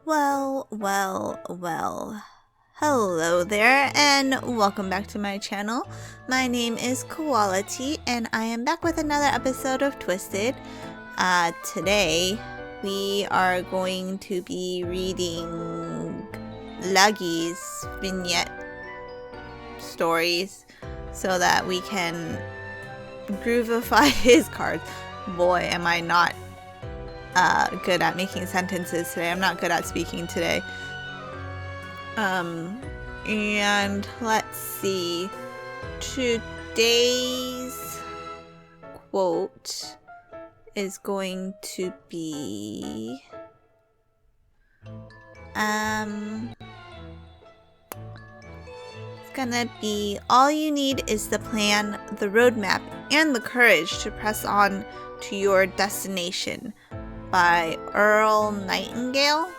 Well. Hello there, and welcome back to my channel. My name is KoalaTea, and I am back with another episode of Twisted. Today, we are going to be reading Ruggie's vignette stories so that we can groovify his cards. Boy, am I not good at making sentences today. I'm not good at speaking today. And let's see. Today's quote is going to be it's gonna be all you need is the plan, the roadmap, and the courage to press on to your destination by Earl Nightingale.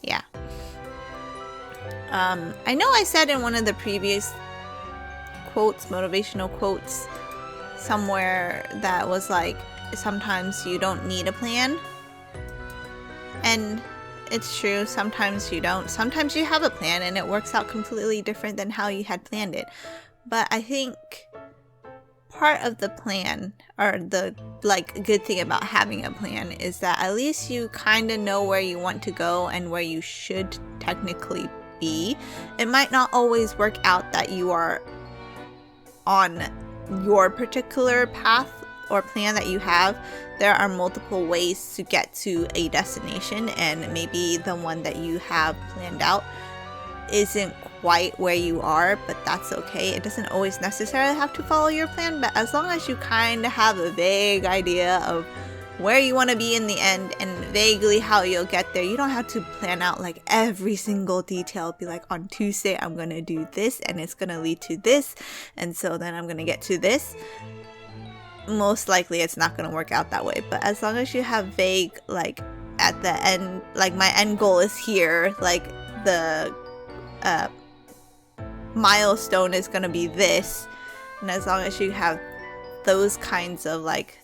Yeah. I know I said in one of the previous quotes, motivational quotes, somewhere that was like, sometimes you don't need a plan. And it's true, sometimes you don't. Sometimes you have a plan and it works out completely different than how you had planned it. But I think part of the plan, or the good thing about having a plan, is that at least you kind of know where you want to go and where you should technically be. It might not always work out that you are on your particular path or plan that you have. There are multiple ways to get to a destination, and maybe the one that you have planned out isn't quite where you are, but that's okay. It doesn't always necessarily have to follow your plan, but as long as you kind of have a vague idea of where you want to be in the end and vaguely how you'll get there, you don't have to plan out like every single detail. Be like, on Tuesday I'm going to do this and it's going to lead to this, and so then I'm going to get to this. Most likely it's not going to work out that way, but as long as you have vague, like at the end, like my end goal is here, like the milestone is going to be this, and as long as you have those kinds of like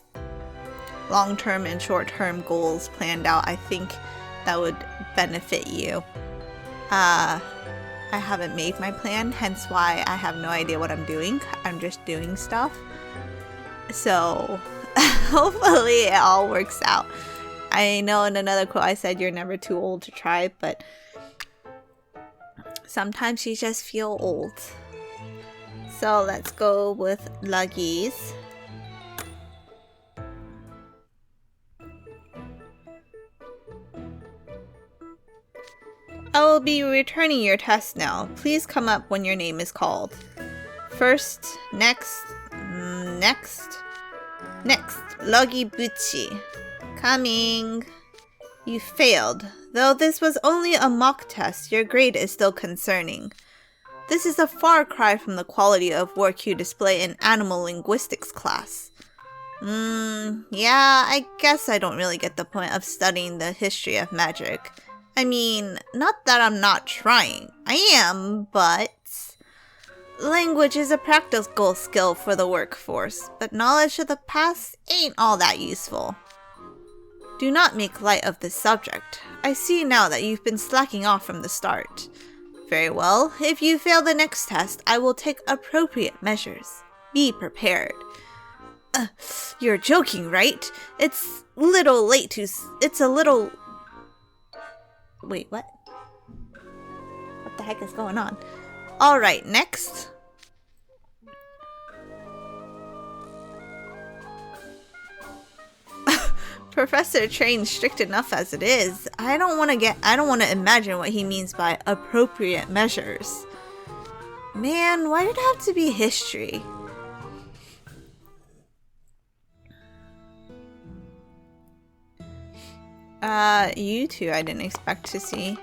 long-term and short-term goals planned out, I think that would benefit you. I haven't made my plan, hence why I have no idea what I'm doing. I'm just doing stuff, so hopefully it all works out. I know in another quote I said you're never too old to try, but sometimes you just feel old. So let's go with Ruggie's. I will be returning your test now. Please come up when your name is called. First, next, Ruggie Bucci. Coming. You failed. Though this was only a mock test, your grade is still concerning. This is a far cry from the quality of work you display in animal linguistics class. Yeah, I guess I don't really get the point of studying the history of magic. I mean, not that I'm not trying. I am, but language is a practical skill for the workforce, but knowledge of the past ain't all that useful. Do not make light of this subject. I see now that you've been slacking off from the start. Very well, if you fail the next test, I will take appropriate measures. Be prepared. You're joking, right? It's a little... Wait, what? What the heck is going on? Alright, next. Professor Train's strict enough as it is. I don't want to imagine what he means by appropriate measures. Man, why did it have to be history? You two I didn't expect to see.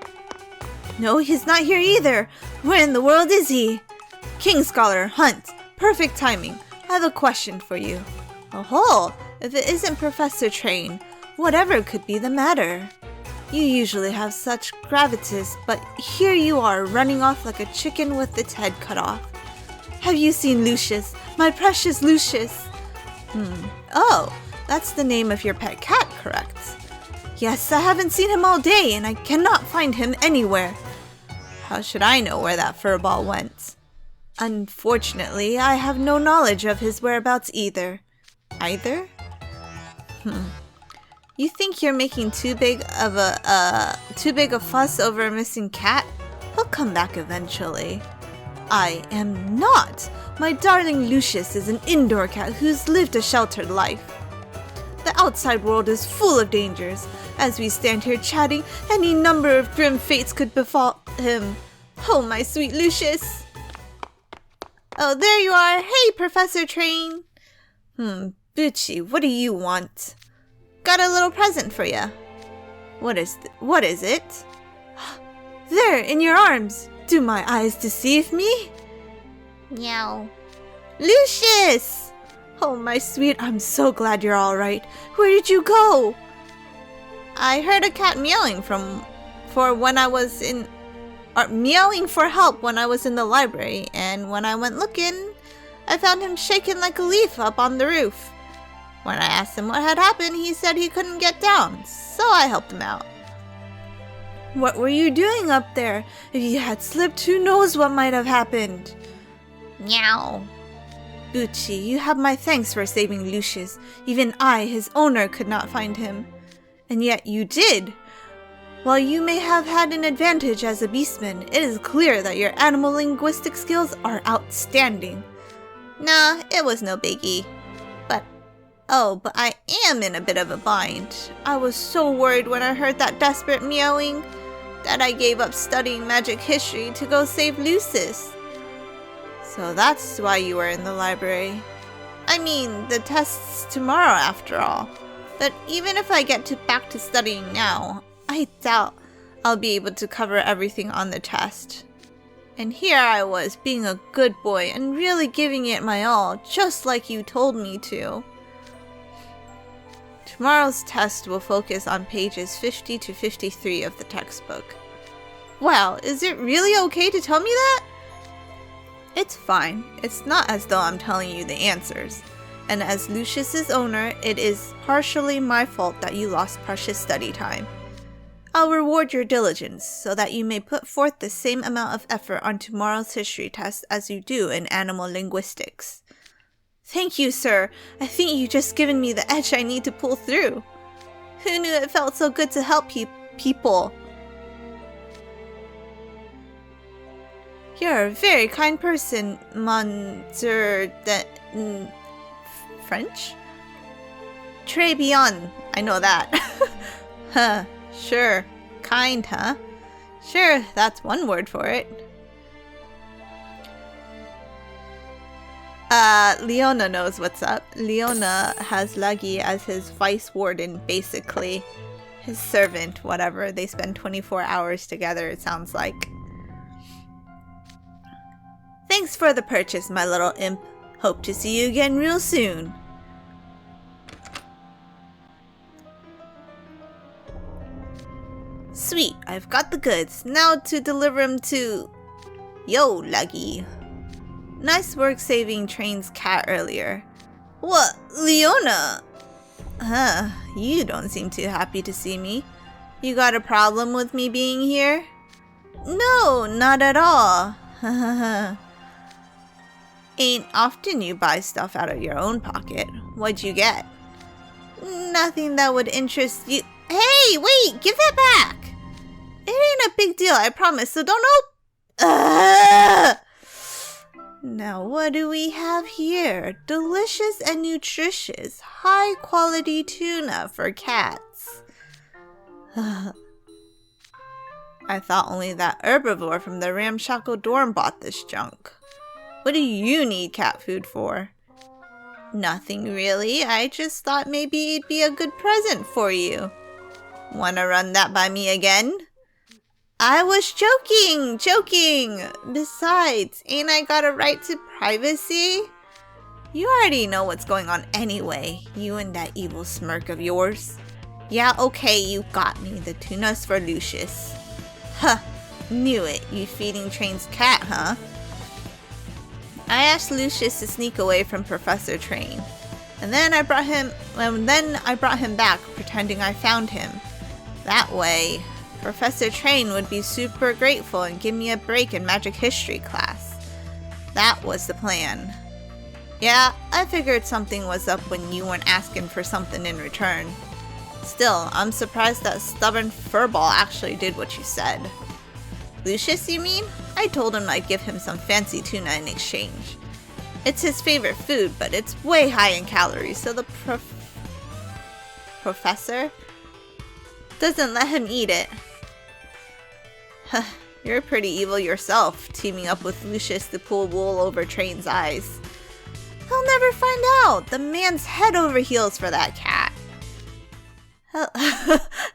No, he's not here either. Where in the world is he? King Scholar, Hunt. Perfect timing. I have a question for you. Oh, if it isn't Professor Train, whatever could be the matter? You usually have such gravitas, but here you are running off like a chicken with its head cut off. Have you seen Lucius? My precious Lucius! Oh, that's the name of your pet cat, correct? Yes, I haven't seen him all day and I cannot find him anywhere. How should I know where that furball went? Unfortunately, I have no knowledge of his whereabouts either. Either? You think you're making too big a fuss over a missing cat? He'll come back eventually. I am not! My darling Lucius is an indoor cat who's lived a sheltered life. The outside world is full of dangers. As we stand here chatting, any number of grim fates could befall him. Oh, my sweet Lucius! Oh, there you are! Hey, Professor Train! Bucci, what do you want? Got a little present for ya. What is it? There, in your arms! Do my eyes deceive me? Meow. Lucius! Oh, my sweet, I'm so glad you're all right. Where did you go? I heard a cat meowing meowing for help when I was in the library, and when I went looking, I found him shaking like a leaf up on the roof. When I asked him what had happened, he said he couldn't get down, so I helped him out. What were you doing up there? If you had slipped, who knows what might have happened? Meow. Bucci, you have my thanks for saving Lucius. Even I, his owner, could not find him. And yet you did. While you may have had an advantage as a beastman, it is clear that your animal linguistic skills are outstanding. Nah, it was no biggie. But I am in a bit of a bind. I was so worried when I heard that desperate meowing that I gave up studying magic history to go save Lucius. So that's why you were in the library. I mean, the test's tomorrow after all. But even if I get back to studying now, I doubt I'll be able to cover everything on the test. And here I was, being a good boy and really giving it my all, just like you told me to. Tomorrow's test will focus on pages 50 to 53 of the textbook. Wow, is it really okay to tell me that? It's fine. It's not as though I'm telling you the answers. And as Lucius's owner, it is partially my fault that you lost precious study time. I'll reward your diligence so that you may put forth the same amount of effort on tomorrow's history test as you do in animal linguistics. Thank you, sir. I think you've just given me the edge I need to pull through. Who knew it felt so good to help people? You're a very kind person, Monsieur French? Très bien. I know that. Huh. Sure. Kind, huh? Sure, that's one word for it. Leona knows what's up. Leona has Ruggie as his vice warden, basically. His servant, whatever. They spend 24 hours together, it sounds like. Thanks for the purchase, my little imp. Hope to see you again real soon. Sweet, I've got the goods. Now to deliver them to... Yo, Ruggie. Nice work saving Train's cat earlier. What, Leona? Huh, you don't seem too happy to see me. You got a problem with me being here? No, not at all. Ain't often you buy stuff out of your own pocket. What'd you get? Nothing that would interest you. Hey, wait, give that back. It ain't a big deal, I promise, so don't Now, what do we have here? Delicious and nutritious, high quality tuna for cats. I thought only that herbivore from the ramshackle dorm bought this junk. What do you need cat food for? Nothing really, I just thought maybe it'd be a good present for you. Wanna run that by me again? I was joking! Besides, ain't I got a right to privacy? You already know what's going on anyway, you and that evil smirk of yours. Yeah, okay, you got me. The tuna's for Lucius. Huh, knew it. You feeding Train's cat, huh? I asked Lucius to sneak away from Professor Train. And then I brought him back, pretending I found him. That way, Professor Train would be super grateful and give me a break in magic history class. That was the plan. Yeah, I figured something was up when you weren't asking for something in return. Still, I'm surprised that stubborn furball actually did what you said. Lucius, you mean? I told him I'd give him some fancy tuna in exchange. It's his favorite food, but it's way high in calories, so the professor doesn't let him eat it. You're pretty evil yourself, teaming up with Lucius to pull wool over Train's eyes. He'll never find out. The man's head over heels for that cat.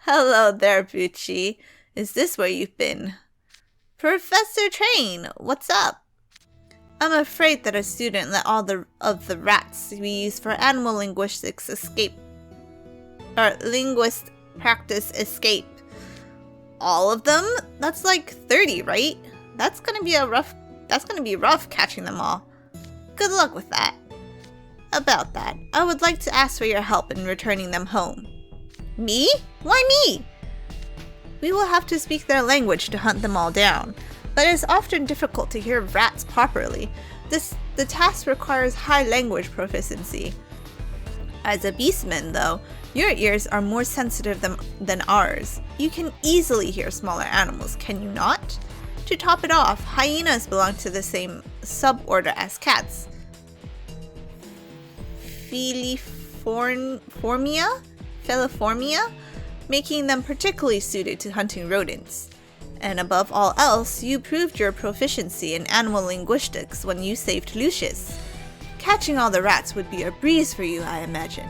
Hello there, Bucci. Is this where you've been? Professor Train, what's up? I'm afraid that a student let all of the rats we use for animal linguistics linguist practice escape. All of them? That's like 30, right? That's gonna be rough catching them all. Good luck with that. About that, I would like to ask for your help in returning them home. Me? Why me? We will have to speak their language to hunt them all down, but it is often difficult to hear rats properly. The task requires high language proficiency. As a beastman, though, your ears are more sensitive than ours. You can easily hear smaller animals, can you not? To top it off, hyenas belong to the same suborder as cats. Feliformia, making them particularly suited to hunting rodents. And above all else, you proved your proficiency in animal linguistics when you saved Lucius. Catching all the rats would be a breeze for you, I imagine.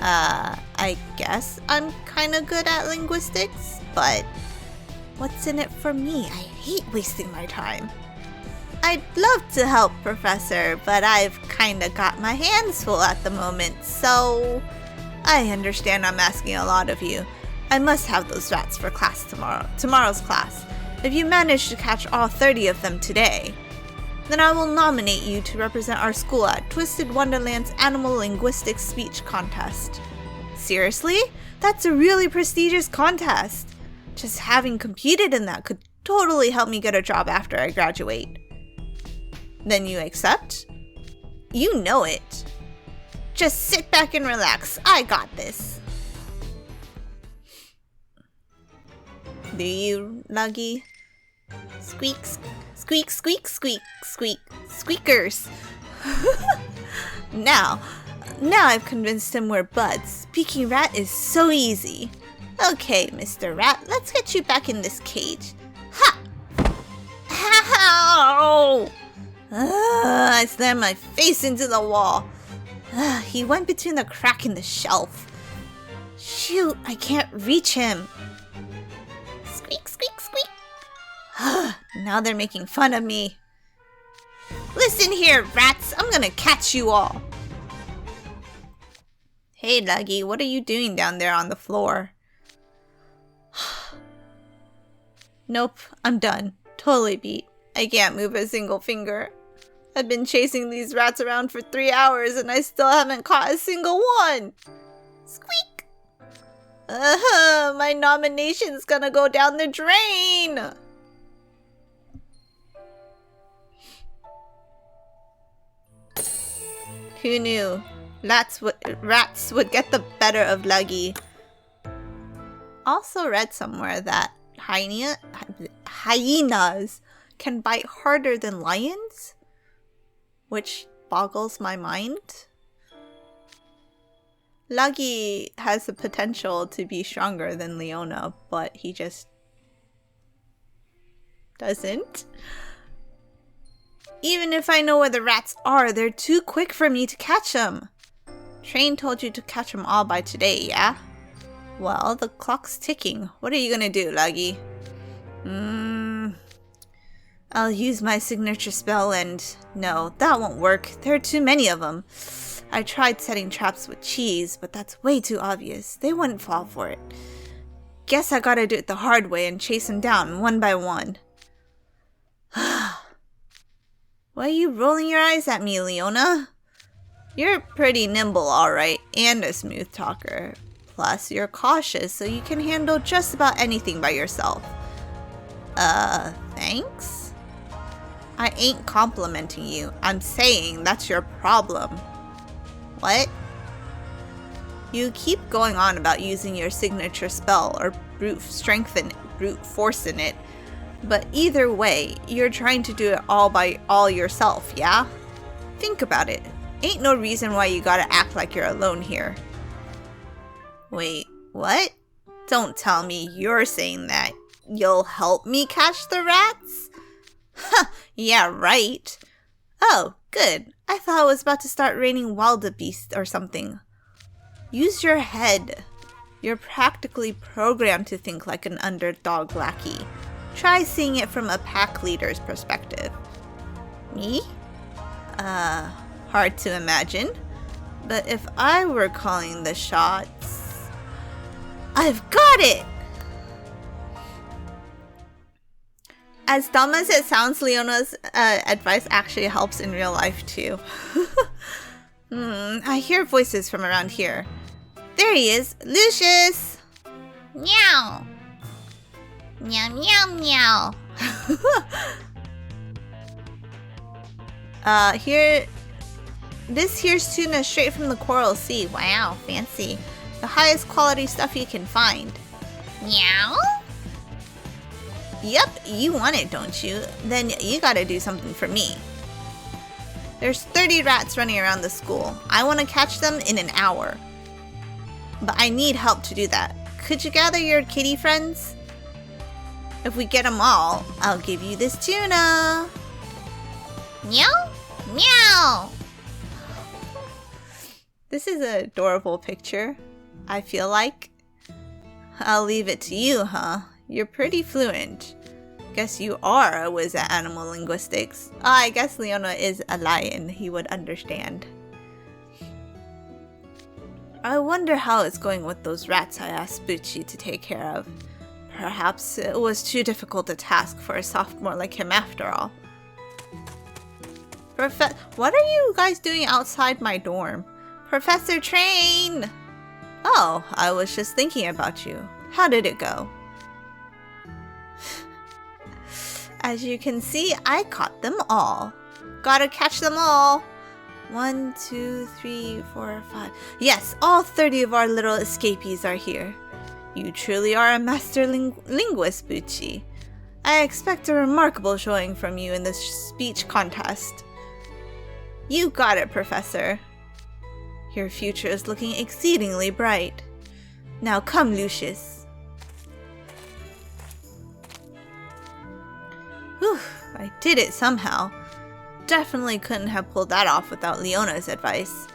I guess I'm kinda good at linguistics, but what's in it for me? I hate wasting my time. I'd love to help, Professor, but I've kinda got my hands full at the moment, so I understand I'm asking a lot of you. I must have those rats for class tomorrow's class. If you manage to catch all 30 of them today, then I will nominate you to represent our school at Twisted Wonderland's Animal Linguistics Speech Contest. Seriously? That's a really prestigious contest. Just having competed in that could totally help me get a job after I graduate. Then you accept? You know it. Just sit back and relax. I got this. Do you, Ruggie? Squeaks. Squeak, squeak, squeak, squeak. Squeakers. Now I've convinced him we're buds. Speaking rat is so easy. Okay, Mr. Rat, let's get you back in this cage. Ha! Ow! I slammed my face into the wall. He went between the crack in the shelf. Shoot, I can't reach him. Squeak, squeak, squeak. Now they're making fun of me. Listen here, rats. I'm gonna catch you all. Hey, Ruggie, what are you doing down there on the floor? Nope, I'm done. Totally beat. I can't move a single finger. I've been chasing these rats around for 3 hours and I still haven't caught a single one. Squeak! My nomination's gonna go down the drain! Who knew? Rats would get the better of Ruggie. Also read somewhere that hyenas can bite harder than lions, which boggles my mind. Ruggie has the potential to be stronger than Leona, but he just doesn't. Even if I know where the rats are, they're too quick for me to catch them. Train told you to catch them all by today, yeah? Well, the clock's ticking. What are you gonna do, Ruggie? I'll use my signature spell and... No, that won't work. There are too many of them. I tried setting traps with cheese, but that's way too obvious. They wouldn't fall for it. Guess I gotta do it the hard way and chase them down one by one. Why are you rolling your eyes at me, Leona? You're pretty nimble, alright, and a smooth talker. Plus, you're cautious, so you can handle just about anything by yourself. Thanks? I ain't complimenting you. I'm saying that's your problem. What? You keep going on about using your signature spell or brute forcing it. But either way, you're trying to do it all yourself, yeah? Think about it. Ain't no reason why you gotta act like you're alone here. Wait, what? Don't tell me you're saying that you'll help me catch the rats? Huh, yeah, right. Oh, good. I thought it was about to start raining wildebeest or something. Use your head. You're practically programmed to think like an underdog lackey. Try seeing it from a pack leader's perspective. Me? Hard to imagine. But if I were calling the shots... I've got it! As dumb as it sounds, Leona's advice actually helps in real life too. I hear voices from around here. There he is! Lucius! Meow! Meow meow meow! This here's tuna straight from the Coral Sea. Wow, fancy. The highest quality stuff you can find. Meow? Yep, you want it, don't you? Then you gotta do something for me. There's 30 rats running around the school. I want to catch them in an hour. But I need help to do that. Could you gather your kitty friends? If we get them all, I'll give you this tuna. Meow? Meow! This is an adorable picture, I feel like. I'll leave it to you, huh? You're pretty fluent. Guess you are a whiz at animal linguistics. I guess Leona is a lion. He would understand. I wonder how it's going with those rats I asked Bucci to take care of. Perhaps it was too difficult a task for a sophomore like him after all. What are you guys doing outside my dorm? Professor Train! Oh, I was just thinking about you. How did it go? As you can see, I caught them all. Gotta catch them all. 1, 2, 3, 4, 5. Yes, all 30 of our little escapees are here. You truly are a master linguist, Bucci. I expect a remarkable showing from you in this speech contest. You got it, Professor. Your future is looking exceedingly bright. Now come, Lucius. Whew, I did it somehow. Definitely couldn't have pulled that off without Leona's advice.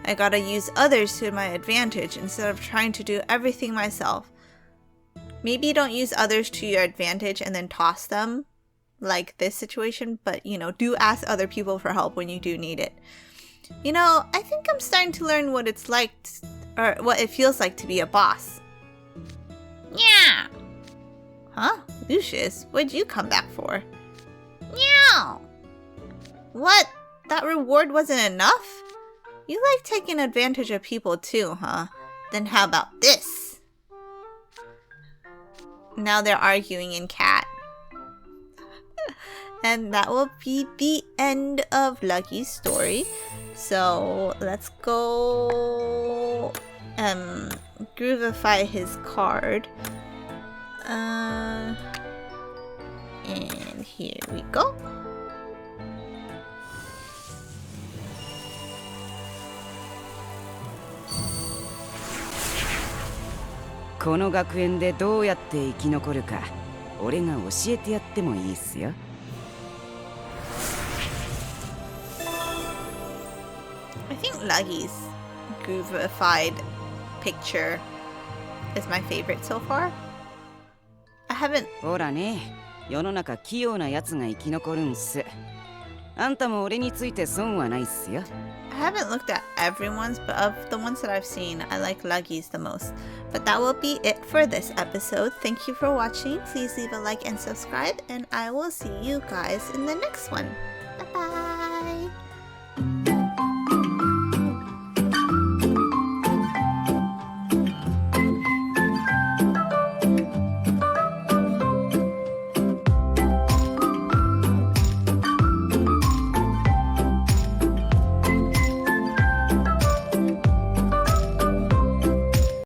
I gotta use others to my advantage instead of trying to do everything myself. Maybe don't use others to your advantage and then toss them, like this situation, but you know, do ask other people for help when you do need it. You know, I think I'm starting to learn what it's like, or what it feels like to be a boss. Yeah. Huh? Lucius, what'd you come back for? Meow. What? That reward wasn't enough? You like taking advantage of people too, huh? Then how about this? Now they're arguing in cat. And that will be the end of Luggie's story. So let's go groovify his card. And here we go. I think Luggie's groovified picture is my favorite so far. I haven't... I haven't looked at everyone's, but of the ones that I've seen, I like Luggie's the most. But that will be it for this episode. Thank you for watching. Please leave a like and subscribe, and I will see you guys in the next one. Bye-bye!